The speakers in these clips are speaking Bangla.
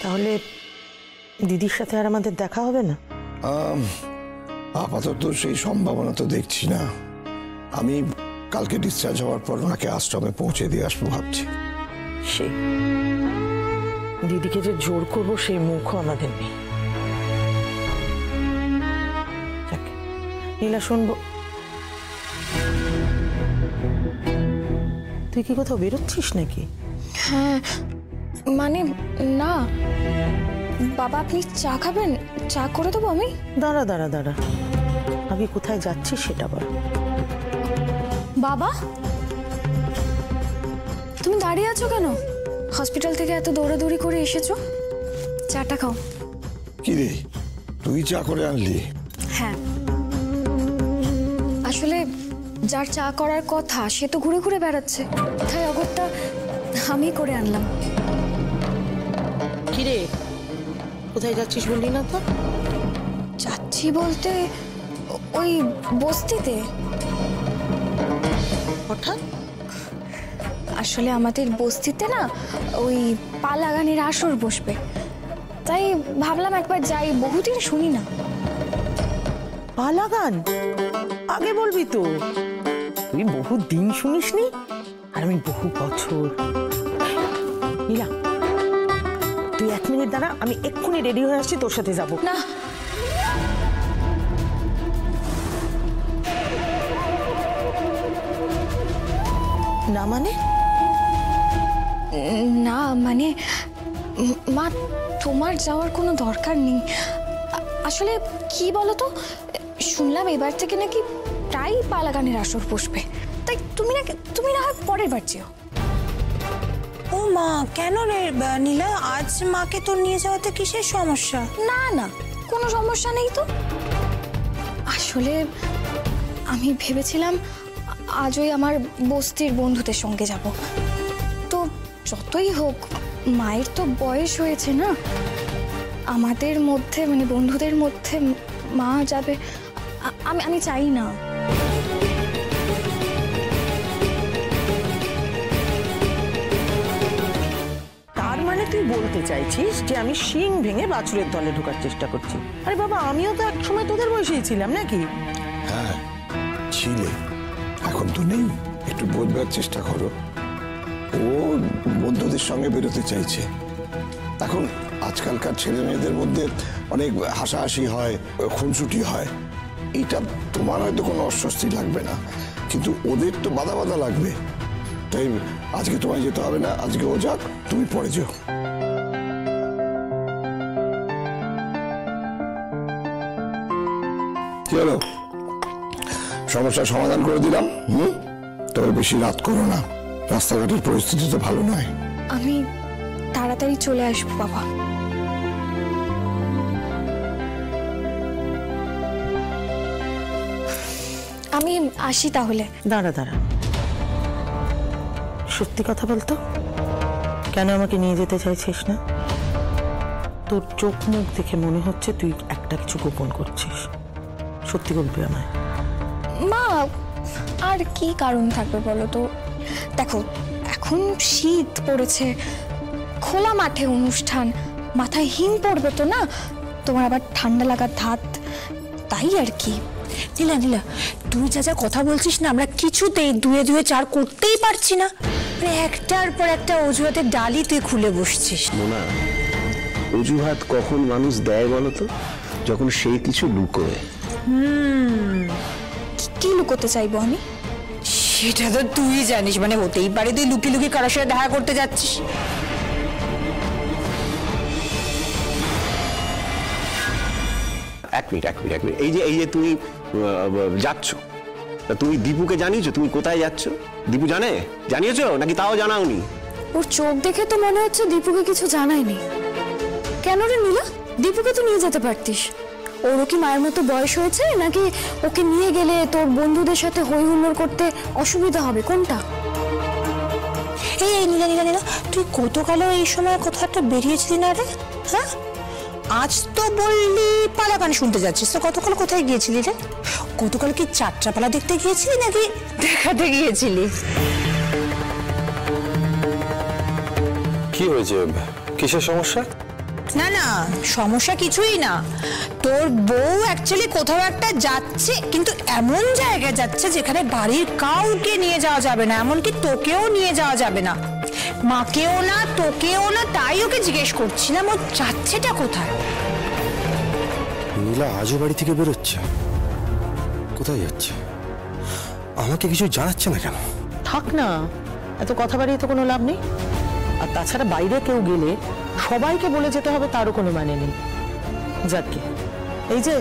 তাহলে দিদির সাথে আর আমাদের দেখা হবে না? আপাতত সেই সম্ভাবনা তো দেখছি না। আমি কালকে ডিসচার্জ হওয়ার পর ওনাকে আশ্রমে পৌঁছে দিয়ে আসবো ভাবছি। সেই দিদিকে যে জোর করবো সেই মুখও আমাদের নেই। নীলা, শুনবো তুই কি কোথাও বেরোচ্ছিস নাকি? হ্যাঁ, মানে না বাবা, আপনি চা খাবেন? চা করে দেবো আমি? দাঁড়া দাঁড়া দাঁড়া, আগে কোথায় যাচ্ছিস সেটা বল। বাবা, তুমি দাঁড়িয়ে আছো কেন? হসপিটাল থেকে এত দৌড়াদৌড়ি করে এসেছো, চাটা খাও। কি রে, তুই চা করে আনলি? হ্যাঁ, আসলে যার চা করার কথা সে তো ঘুরে ঘুরে বেড়াচ্ছে, তাই অগত্যা আমি করে আনলাম। কি রে, কোথায় যাচ্ছিস বললি না তো? যাচ্ছি বলতে ওই বস্তিতে। হঠাৎ? আসলে আমাদের বস্তিতে না ওই পালা গানের আসর বসবে, তাই ভাবলাম একবার যাই, বহুদিন শুনি না। পালা গান আগে বলবি তো, তুই বহু দিন শুনিসনি আর আমি বহু বছর। নীলা, তুই 1 মিনিট দাঁড়া, আমি এক্ষুনি রেডি হয়ে আসছি, তোর সাথে যাবো। না, না মানে? না মানে মা, তোমার যাওয়ার কোনো দরকার নেই। আসলে কি বলতো, শুনলাম এবার থেকে নাকি প্রায় পালা গানের আসর বসবে, তাই তুমি না হয় পরের বার যেও। ও মা, কেন রে নীলা, আজ মাকে তোর নিয়ে যাওয়াতে কিসের সমস্যা? না না, কোনো সমস্যা নেই তো। আসলে আমি ভেবেছিলাম আজ ওই আমার বস্তির বন্ধুদের সঙ্গে যাব, তো যতই হোক মায়ের তো বয়স হয়েছে না, আমাদের মধ্যে মানে বন্ধুদের মধ্যে মা যাবে, আমি চাই না। তার মানে তুই বলতে চাইছিস যে আমি শিং ভেঙে বাছুরের দলে ঢোকার চেষ্টা করছি? আরে বাবা, আমিও তো এক সময় তোদের বয়সেই ছিলাম নাকি? হ্যাঁ ছিলে, এখন তো নেই। একটু বোঝবার চেষ্টা করো। ও বন্ধুদের সঙ্গে বেরোতে চাইছে। এখন আজকালকার ছেলে মেয়েদের মধ্যে অনেক হাসাহাসি হয়, খুনসুটি হয়। এটা তোমার হয়তো কোনো অস্বস্তি লাগবে না, কিন্তু ওদের তো বাধা বাধা লাগবে। তাই আজকে তোমায় যেতে হবে না, আজকে ও যাক, তুমি পরে যেও। কি হলো, সমস্যার সমাধান করে দিলাম? তবে বেশি রাত করো না, রাস্তাঘাটের পরিস্থিতি তো ভালো নয়। আমি তাড়াতাড়ি চলে আসবো বাবা। আমি আসি তাহলে। দাঁড়া দাঁড়া, সত্যি কথা বলতো, কেন আমাকে নিয়ে যেতে চাইছিস না? তোর চোখ মুখ দেখে মনে হচ্ছে তুই একটা কিছু গোপন করছিস। সত্যি বলবি আমায়? মা, আর কি কারণ থাকবে বলো তো? দেখো, এখন শীত পড়েছে, খোলা মাঠে অনুষ্ঠান, মাথায় হিম পড়বে তো না, তোমার আবার ঠান্ডা লাগার ধাত, তাই আর কি। নীলা নীলা, তুই যা যা কথা বলছিস না, আমরা কিছুতেই দুয়ে দুয়ে চার করতেই পারছি না। মানে একটার পর একটা অজুহাতের ডালি তুই খুলে বসছিস। মোনা, অজুহাত কখন মানুষ দেয় বলতো? যখন সে কিছু লুকোয়। কি লুকোতে চাইবো আমি? সেটা তো তুই জানিস, মানে হতেই পারে তুই লুকিয়ে লুকিয়ে কারোর সাথে দেখা করতে যাচ্ছিস। এক মিনিট, এই যে তুমি যাচ্ছ, তুমি দীপুকে জানিয়েছো তুমি কোথায় যাচ্ছ? দীপু জানিয়েছো নাকি তাও জানাওনি? ওর চোখ দেখে তো মনে হচ্ছে দীপুকে কিছু জানায়নি। কেন রে নীলা, দীপুকে তো নিয়ে যেতে পারতিস। ওরও কি মায়ের মতো বয়স হয়েছে, নাকি ওকে নিয়ে গেলে তোর বন্ধুদের সাথে হই হুল্লোড় করতে অসুবিধা হবে, কোনটা? এই নীলা নীলা নীলা, তুই কতকালও এই সময় কথাটা বেরিয়েছিলি না রে? হ্যাঁ, আজ তো বললি পালা গান শুনতে যাচ্ছিস, তো গতকাল কোথায় গিয়েছিলি রে? গতকাল কি যাত্রাপালা দেখতে গিয়েছিলি নাকি দেখাতে গিয়েছিলি? কি হয়েছে, কিসের সমস্যা? না না, সমস্যা কিছুই না। তোর বউ অ্যাকচুয়ালি কোথাও একটা যাচ্ছে, কিন্তু এমন জায়গায় যাচ্ছে যেখানে বাড়ির কাউকে নিয়ে যাওয়া যাবে না, এমনকি তোকেও নিয়ে যাওয়া যাবে না, মাকেও না তোকেও না। তাই ওকে জিজ্ঞেস করছিলাম ও যাচ্ছেটা কোথায়। নীলা আজও বাড়ি থেকে বেরোচ্ছে, কোথায় যাচ্ছে? আমাকে কিছু জানাচ্ছে না কেন? থাক না, এত কথা বাড়িয়ে তো কোনো লাভ নেই। আর তাছাড়া বাইরে কেউ গেলে সবাইকে বলে যেতে হবে তারও কোনো মানে নেই। যাকে এই যে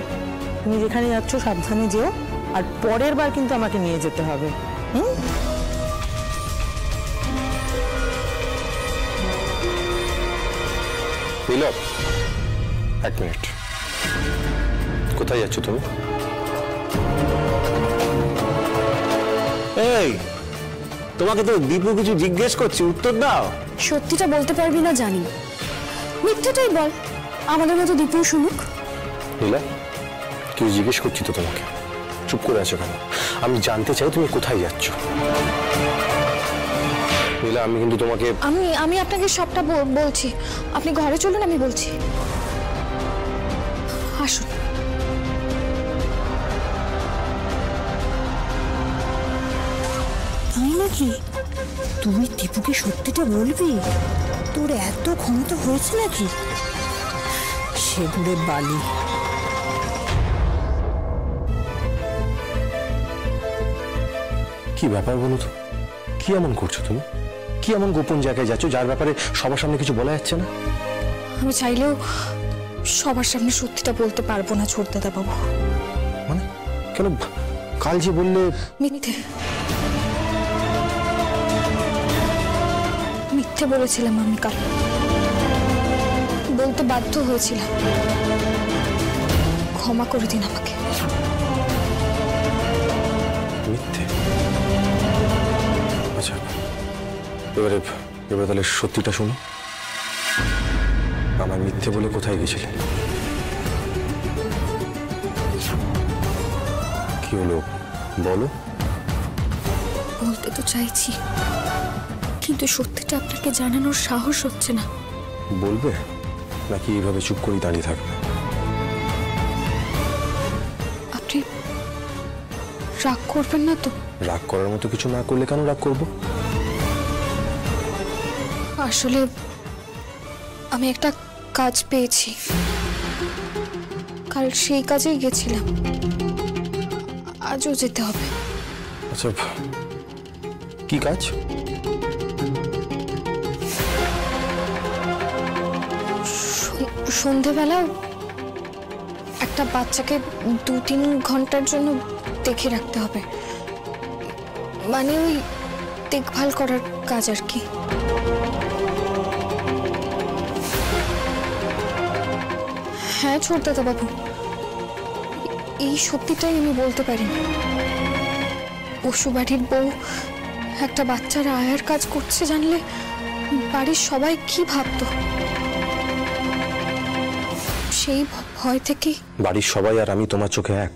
তুমি যেখানে যাচ্ছ সাবধানে যেও, আর পরের বার কিন্তু আমাকে নিয়ে যেতে হবে। নীলা, এক মিনিট, কোথায় যাচ্ছ তুমি? এই, তোমাকে তো দীপু কিছু জিজ্ঞেস করছি, উত্তর দাও। সত্যিটা বলতে পারবি না জানি, মিথ্যেটাই বল, আমাদের মতো দীপু শুনুক। নীলা, কেউ জিজ্ঞেস করছি তো তোমাকে, চুপ করে আছো কেন? আমি জানতে চাই তুমি কোথায় যাচ্ছ। নীলা, আমি কিন্তু তোমাকে আমি আপনাকে সবটা বলছি, আপনি ঘরে চলুন, আমি বলছি। আসুন। তাই নাকি? তুই দীপুকে সত্যিটা বলবি? তোর এত ক্ষমতা হয়েছে নাকি? সেগুড়ে বালি। কি ব্যাপার বলো তো? কি এমন করছো তুমি? কি এমন গোপন জায়গায় যাচ্ছ যার ব্যাপারে সবার সামনে কিছু বলা যাচ্ছে না? আমি চাইলেও সবার সামনে সত্যিটা বলতে পারবো না ছোটদাদা বাবু। মানে কেন? কাল যে বললে মিথ্যে মিথ্যে বলেছিলাম আমি কাল, বলতে বাধ্য হয়েছিলাম। ক্ষমা করে দিন আমাকে। মিথ্যে? আচ্ছা, এবারে তাহলে সত্যিটা শুনো। আমার মিথ্যে বলে কোথায় গেছিলে? কি হলো বলো? বলতে তো চাইছি, কিন্তু সত্যিটা আপনাকে জানানোর সাহস হচ্ছে না। বলবে নাকি এইভাবে চুপ করে দাঁড়িয়ে থাকবে? আপনি রাগ করবেন না তো? রাগ করার মতো কিছু না করলে কেন রাগ করবো? আসলে আমি একটা কাজ পেয়েছি, কাল সেই কাজেই গেছিলাম, আজও যেতে হবে। আচ্ছা, কি কাজ? সন্ধেবেলা একটা বাচ্চাকে 2-3 ঘন্টার জন্য দেখে রাখতে হবে, মানে ওই দেখভাল করার কাজ আর কি। হ্যাঁ ছোটদাদা বাবু, এই সত্যিটাই আমি বলতে পারি। পশুবাড়ির বউ একটা বাচ্চার আয়ার কাজ করছে জানলে বাড়ির সবাই কি ভাবতো, সেই ভয় থেকে। বাড়ির সবাই আর আমি তোমার চোখে এক?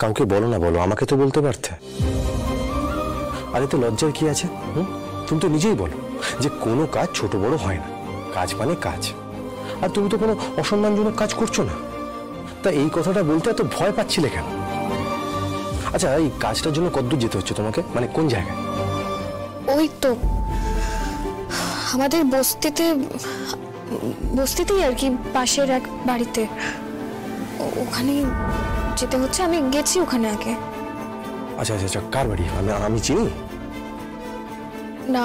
কাউকে বলো না, বলো, আমাকে তো বলতে পারতে। আরে তো লজ্জার কি আছে? তুমি তো নিজেই বলো যে কোনো কাজ ছোট বড় হয় না, কাজ মানে কাজ। আর তুমি তো কোনো অসম্মানজনক কাজ করছো না, তা এই কথাটা বলতে এত ভয় পাচ্ছিলে কেন? আচ্ছা, এই কাজটার জন্য কতদূর যেতে হচ্ছে তোমাকে, মানে কোন জায়গায়? ওই তো আমাদের বস্তিতেই আর কি, পাশের এক বাড়িতে, ওখানে যেতে হচ্ছে। আমি গেছি ওখানে আগে। আচ্ছা আচ্ছা আচ্ছা, কার বাড়ি? আমি চিনি না,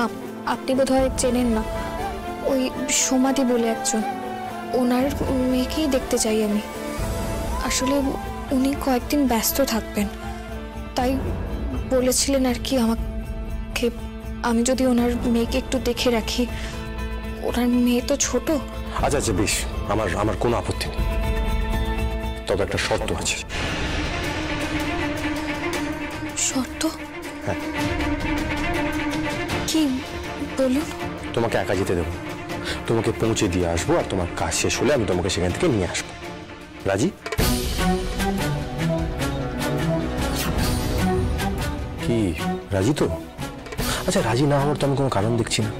আপনি বোধহয় চেনেন না। ওই সমাধি বলে একজন, ওনার মেয়েকেই দেখতে চাই আমি। আসলে উনি কয়েকদিন ব্যস্ত থাকবেন, তাই বলেছিলেন আর কি আমাকে, আমি যদি ওনার মেয়েকে একটু দেখে রাখি। ওনার মেয়ে তো ছোট। আচ্ছা আচ্ছা, বেশ, আমার কোনো আপত্তি নেই, তবে একটা শর্ত আছে। শর্ত? হ্যাঁ। কি বলুন? তোমাকে একা যেতে দেবো, তোমাকে পৌঁছে দিয়ে আসবো, আর তোমার কাজ শেষ হলে আমি তোমাকে সেখান থেকে নিয়ে আসবো। রাজি? কি রাজি তো? আচ্ছা, রাজি না হওয়ার তো আমি কোনো কারণ দেখছি না।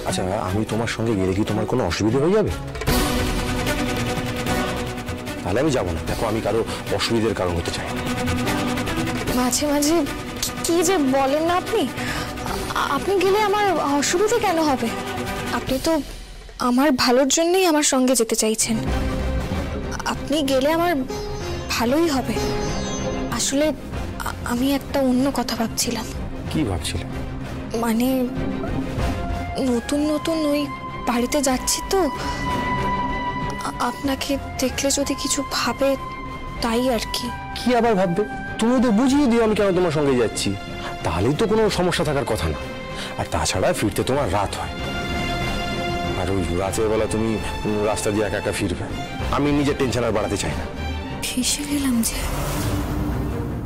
আচ্ছা, আমি তোমার সঙ্গে গেলে কি তোমার কোনো অসুবিধা হয়ে যাবে? তাহলে আমি যাবো না। দেখো, আমি কারো অসুবিধার কারণ হতে চাই না। মাঝে মাঝে কি যে বলেন না আপনি। আপনি গেলে আমার অসুবিধা কেন হবে? আপনি তো আমার ভালোর জন্যই আমার সঙ্গে যেতে চাইছেন। আপনি গেলে আমার ভালোই হবে। আসলে আমি একটা অন্য কথা ভাবছিলাম। কি ভাবছিলে? মানে নতুন নতুন ওই বাড়িতে যাচ্ছি তো, আপনাকে দেখলে যদি কিছু ভাবে তাই আর কি। কি আবার ভাববে? তুমি ওদের বুঝিয়ে দিও আমি কেন তোমার সঙ্গে যাচ্ছি, তাহলেই তো কোনো সমস্যা থাকার কথা না। আর তাছাড়া ফিরতে তোমার রাত হয়, আর ওই রাতের বেলা তুমি রাস্তা দিয়ে একা একা ফিরবে। আমি নিজের টেনশন আর বাড়াতে চাই না। ফেসে গেলাম যে,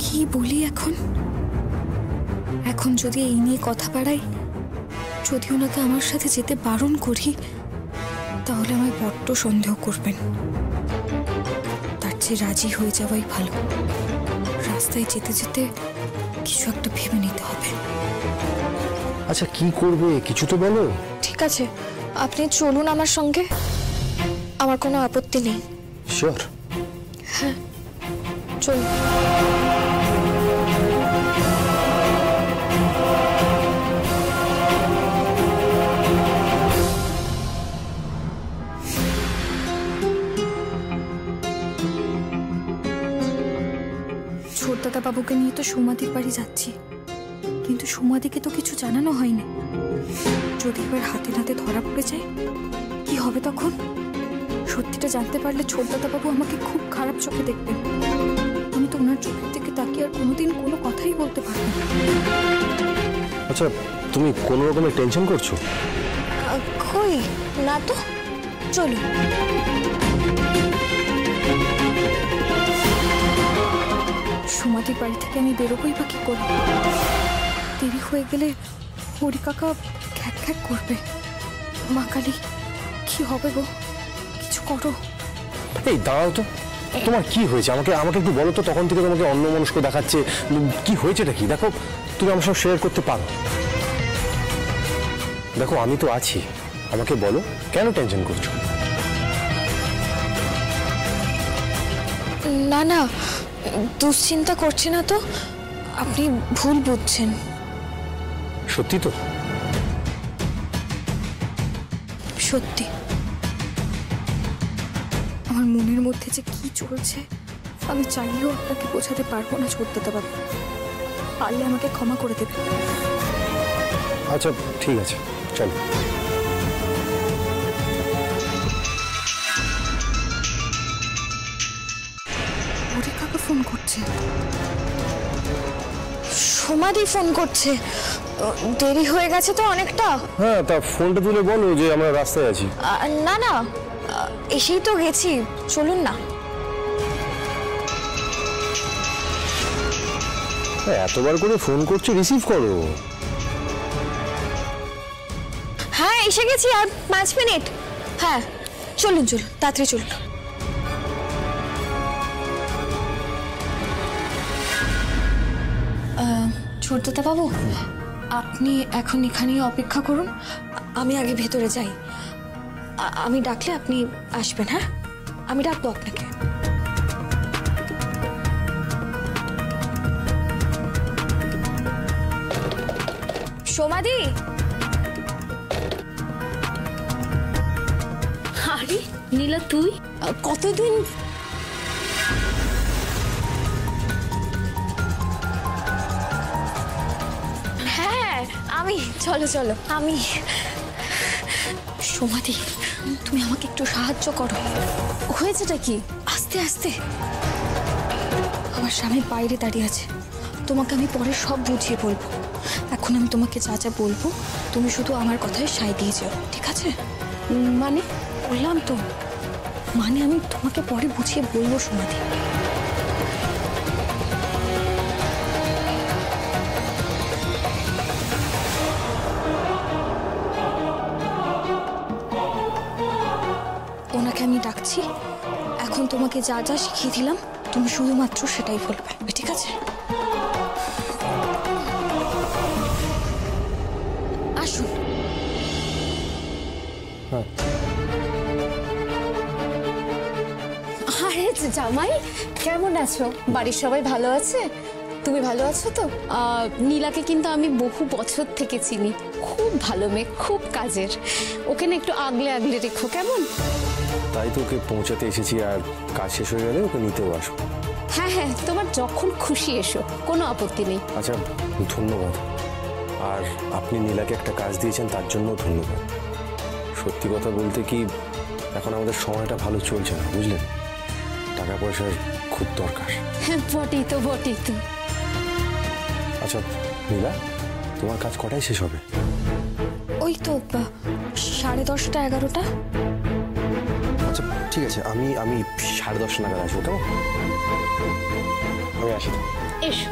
কি বলি এখন? এখন যদি এই নিয়ে কথা বাড়াই, যদি ওনাকে আমার সাথে যেতে বারণ করি, তাহলে আমায় বড্ড সন্দেহ করবেন। তার চেয়ে রাজি হয়ে যাওয়াই ভালো। রাস্তায় যেতে যেতে কিছু একটা ভেবে নিতে হবে। আচ্ছা, কি করবে কিছু তো বলো। ঠিক আছে, আপনি চলুন আমার সঙ্গে, আমার কোনো আপত্তি নেই। শিওর? হ্যাঁ, চলুন। ছোটদাদা বাবুকে নিয়ে তো সমাধির বাড়ি যাচ্ছি, কিন্তু সমাধিকে তো কিছু জানানো হয়নি। যদি এবার হাতে নাতে ধরা পড়ে যায়, কি হবে তখন? সত্যিটা জানতে পারলে ছোটদাদা বাবু আমাকে খুব খারাপ চোখে দেখবেন। আমি তো ওনার চোখের দিকে তাকিয়ে আর কোনোদিন কোনো কথাই বলতে পারবো না। আচ্ছা, তুমি কোনো রকমের টেনশন করছো? কই না তো, চলুন। সমাধির বাড়ি থেকে আমি বেরোবই বা কি করব? দেরি হয়ে গেলে হরি কাকা খ্যাক খ্যাক করবে। মা কালী, কি হবে গো? কিছু করো। এই দাঁড়াও তো, তোমার কি হয়েছে? আমাকে একটু বলো তো। তখন থেকে তোমাকে অন্যমনস্ক দেখাচ্ছে। কি হয়েছেটা কি? দেখো, তুমি আমার সঙ্গে শেয়ার করতে পারো। দেখো, আমি তো আছি, আমাকে বলো কেন টেনশন করছো? না না, দুশ্চিন্তা করছে না তো। আপনি ভুল বুঝছেন। সত্যি তো? সত্যি। আমার মনের মধ্যে যে কি চলছে আমি চাইলেও আপনাকে বোঝাতে পারবো না ছোটদাদা বাবু। পারলে আমাকে ক্ষমা করে দেবেন। আচ্ছা, ঠিক আছে, চলো। হরি কাকা ফোন করছে। সমাধি ফোন করছে। দেরি হয়ে গেছে তো অনেকটা। হ্যাঁ, তা ফোনটা তুলে বলো যে আমরা রাস্তায় আছি। না না, এসেই তো গেছি, চলুন না। এতবার করে ফোন করছো, রিসিভ করো। হ্যাঁ, এসে গেছি, আর 5 মিনিট। হ্যাঁ, চলুন চলুন, তাড়াতাড়ি চলুন। ছোটদাদা বাবু, আপনি এখন এখানেই অপেক্ষা করুন। আমি আগে ভেতরে যাই। আমি ডাকলে আপনি আসবেন। হ্যাঁ, আমি ডাকবো আপনাকে। সমাধি। আরে নীলা, তুই কতদিন? হ্যাঁ আমি, চলো চলো। আমি সমাধি, তুমি আমাকে একটু সাহায্য করো। হয়েছেটা কি? আস্তে আস্তে। আমার স্বামী বাইরে দাঁড়িয়ে আছে, তোমাকে আমি পরে সব বুঝিয়ে বলবো। এখন আমি তোমাকে যা যা বলবো তুমি শুধু আমার কথায় সায় দিয়ে যেও, ঠিক আছে? মানে বললাম তো, মানে আমি তোমাকে পরে বুঝিয়ে বলবো সমাধি। ওনাকে আমি ডাকছি। এখন তোমাকে যা যা শিখিয়ে দিলাম তুমি শুধুমাত্র সেটাই বলবে, ঠিক আছে? আসুন। আরে জামাই, কেমন আছো? বাড়ির সবাই ভালো আছে? তুমি ভালো আছো তো? নীলাকে কিন্তু আমি বহু বছর থেকে চিনি, খুব ভালো মেয়ে, খুব কাজের। ওকে না একটু আগলে আগলে রেখো, কেমন? তাই তো ওকে পৌঁছাতে এসেছি, আর কাজ শেষ হয়ে গেলে ওকে নিতেও আসবো। হ্যাঁ হ্যাঁ, তোমার যখন খুশি এসো, কোনো আপত্তি নেই। আচ্ছা, ধন্যবাদ। আর আপনি নীলাকে একটা কাজ দিয়েছেন, তার জন্য ধন্যবাদ। সত্যি কথা বলতে কি, এখন আমাদের সময়টা ভালো চলছে না, বুঝলেন? টাকা পয়সার খুব দরকার। হ্যাঁ, বটেই তো, বটেই তো। আচ্ছা নীলা, তোমার কাজ কটায় শেষ হবে? ওই তো 10:30 11টা। আচ্ছা ঠিক আছে, আমি 10:30 নাগাদ আসবো, কেমন? আমি আসি। এসো।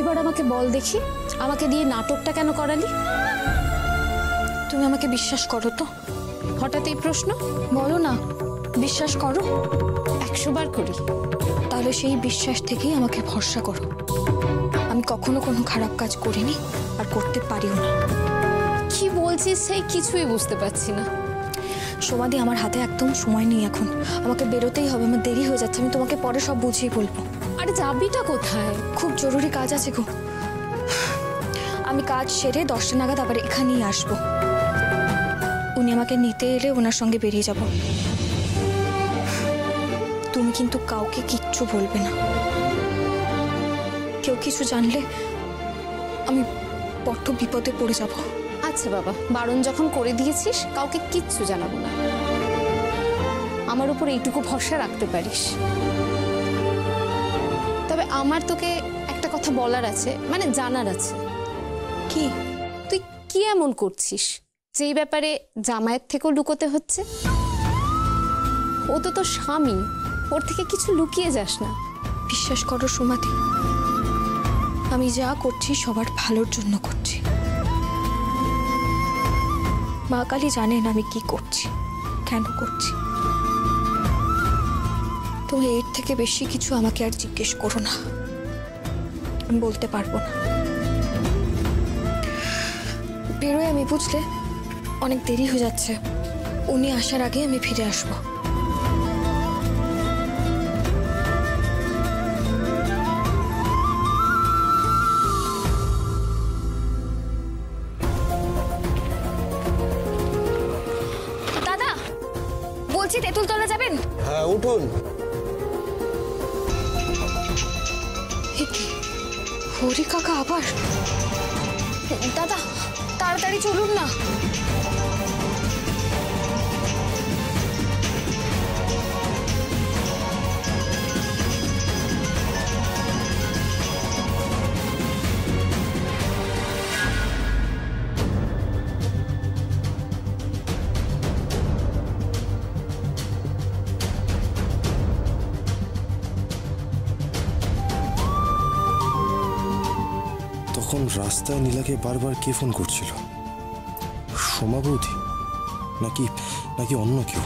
এবার আমাকে বল দেখি, আমাকে দিয়ে নাটকটা কেন করালি? তুমি আমাকে বিশ্বাস করো তো? হঠাৎ এই প্রশ্ন? বলো না, বিশ্বাস করো। 100 বার করি। তাহলে সেই বিশ্বাস থেকেই আমাকে ভরসা করো। আমি কখনো কোনো খারাপ কাজ করিনি, আর করতে পারিও না। কি বলছিস সেই কিছুই বুঝতে পারছি না। সমাধি, আমার হাতে একদম সময় নেই এখন, আমাকে বেরোতেই হবে, আমার দেরি হয়ে যাচ্ছে। আমি তোমাকে পরে সব বুঝিয়ে বলবো। আরে যাবিটা কোথায়? খুব জরুরি কাজ আছে গো। আমি কাজ সেরে 10টা নাগাদ আবার এখানেই আসবো। উনি আমাকে নিতে এলে ওনার সঙ্গে বেরিয়ে যাব। তুমি কিন্তু কাউকে কিচ্ছু বলবে না। কেউ কিছু জানলে আমি বড্ড বিপদে পড়ে যাব। আচ্ছা বাবা, বারণ যখন করে দিয়েছিস, কাউকে কিচ্ছু জানাবো না। আমার উপর এইটুকু ভরসা রাখতে পারিস। তবে আমার তোকে একটা কথা বলার আছে, মানে জানার আছে। কি? তুই কি এমন করছিস যেই ব্যাপারে জামাইয়ের থেকেও লুকোতে হচ্ছে? ও তো তোর স্বামী, ওর থেকে কিছু লুকিয়ে যাস না। বিশ্বাস করো সুমাতি, আমি যা করছি সবার ভালোর জন্য করছি। মা কালী জানেন আমি কি করছি, কেন করছি। তুমি এর থেকে বেশি কিছু আমাকে আর জিজ্ঞেস করো না, আমি বলতে পারবো না। বেরোয় আমি, বুঝলে? অনেক দেরি হয়ে যাচ্ছে। উনি আসার আগে আমি ফিরে আসবো। দাদা বলছি, তেঁতুলতলা যাবেন? হ্যাঁ উঠুন। হরি কাকা আবার? দাদা তাড়াতাড়ি চলুন না। তখন রাস্তায় নীলাকে বারবার কে ফোন করছিল? সোমা বৌদি নাকি নাকি অন্য কেউ?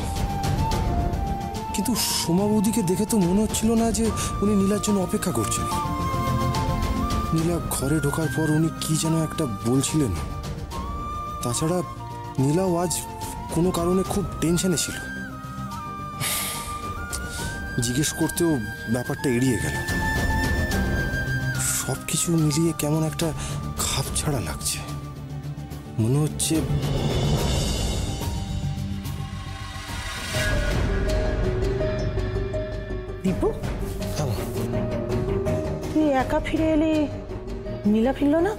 কিন্তু সোমা বৌদিকে দেখে তো মনে হচ্ছিল না যে উনি নীলার জন্য অপেক্ষা করছেন। নীলা ঘরে ঢোকার পর উনি কি যেন একটা বলছিলেন। তাছাড়া নীলাও আজ কোনো কারণে খুব টেনশনে ছিল। জিজ্ঞেস করতেও ব্যাপারটা এড়িয়ে গেল। সবকিছু মিলিয়ে কেমন একটা খাপ ছাড়া লাগছে। মনে হচ্ছে দীপু, হ্যাঁ, তুই একা ফিরে এলি, নীলা ফিরল না?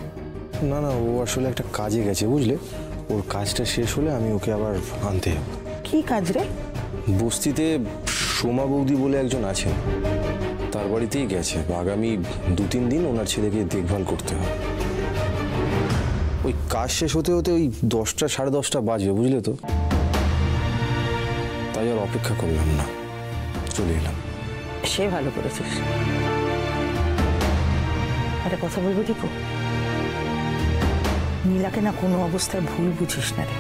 না না, ও আসলে একটা কাজে গেছে, বুঝলে? ওর কাজটা শেষ হলে আমি ওকে আবার আনতে যাব। কি কাজ রে? বস্তিতে সোমা বৌদি বলে একজন আছেন, তার বাড়িতেই গেছে। আগামী 2-3 দিন ওনার ছেলেকে দেখভাল করতে হবে। ওই কাজ শেষ হতে হতে ওই 10টা 10:30 বাজবে, বুঝলে তো? তাই আর অপেক্ষা করলাম না, চলে এলাম। সে ভালো করেছিস। একটা কথা বলবো দীপু, নীলাকে না কোনো অবস্থায় ভুল বুঝিস না রে।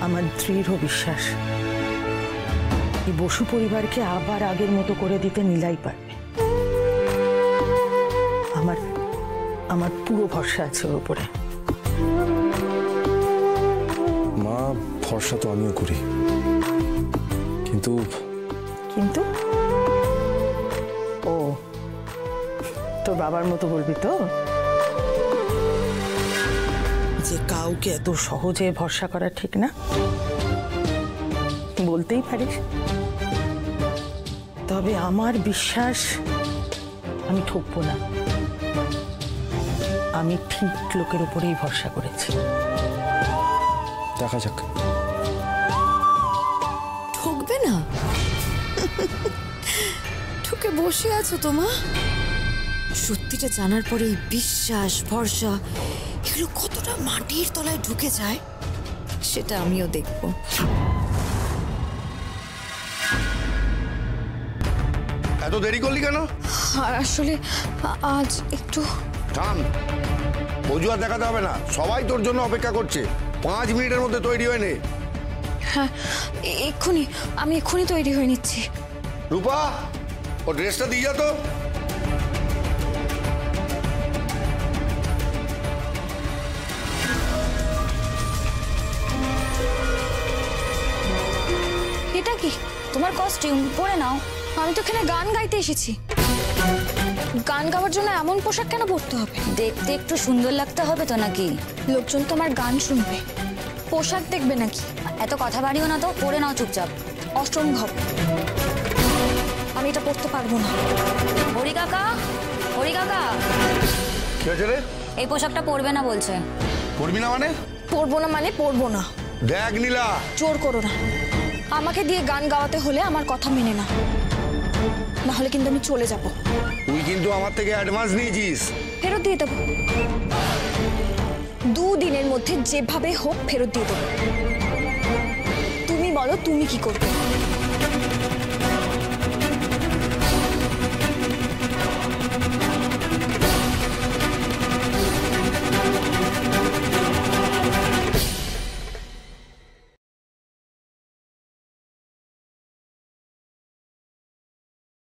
আমার দৃঢ় বিশ্বাস এই বসু পরিবারকে আবার আগের মতো করে দিতে নীলাই পারবে। আমার আমার পুরো ভরসা আছে ওর উপরে। মা, ভরসা তো আমিও করি, কিন্তু কিন্তু ও তোর বাবার মতো বলবি তো, যে কাউকে এত সহজে ভরসা করা ঠিক না? বলতেই পারিস, তবে আমার বিশ্বাস আমি ঠকবো না। আমি ঠিক লোকের উপরেই ভরসা করেছি। দেখা যাক। ঠকবে না? ঠকে বসে আছো তোমা? সত্যিটা জানার পরে এই বিশ্বাস ভরসা এগুলো কতটা মাটির তলায় ঢুকে যায় সেটা আমিও দেখব। এত দেরি করলি কেন? আর আসলে আজ একটু থাম, অজুহাত দেখাতে হবে না, সবাই তোর জন্য অপেক্ষা করছে। 5 মিনিটের মধ্যে তৈরি হয়ে নে। হ্যাঁ, আমি এক্ষুনি তৈরি হয়ে নিচ্ছি। রূপা, ও ড্রেসটা দিয়ে যা তো। এটা কি তোমার কস্টিউম? পরে নাও। আমি তো এখানে গান গাইতে এসেছি। গান গাওয়ার জন্য এমন পোশাক কেন পরতে হবে? দেখতে একটু সুন্দর লাগতে হবে তো নাকি? লোকজন তো আমার গান শুনবে, পোশাক দেখবে নাকি? এত কথা বাড়িও না তো, পরে নাও চুপচাপ। অসম্ভব, আমি এটা পরতে পারবো না। হরি কাকা, হরি কাকা, কি হয়েছে রে? এই পোশাকটা পরবে না বলছে। করবি না মানে? পরবো না মানে পরবো না। দেখ নীলা, জোর করো না। আমাকে দিয়ে গান গাওয়াতে হলে আমার কথা মেনে না, না হলে কিন্তু আমি চলে যাব। তুই কিন্তু আমার থেকে অ্যাডভান্স নিয়েছিস। ফেরত দিয়ে দেবো, 2 দিনের মধ্যে যেভাবে হোক ফেরত দিয়ে দেবো। তুমি বলো তুমি কি করবে?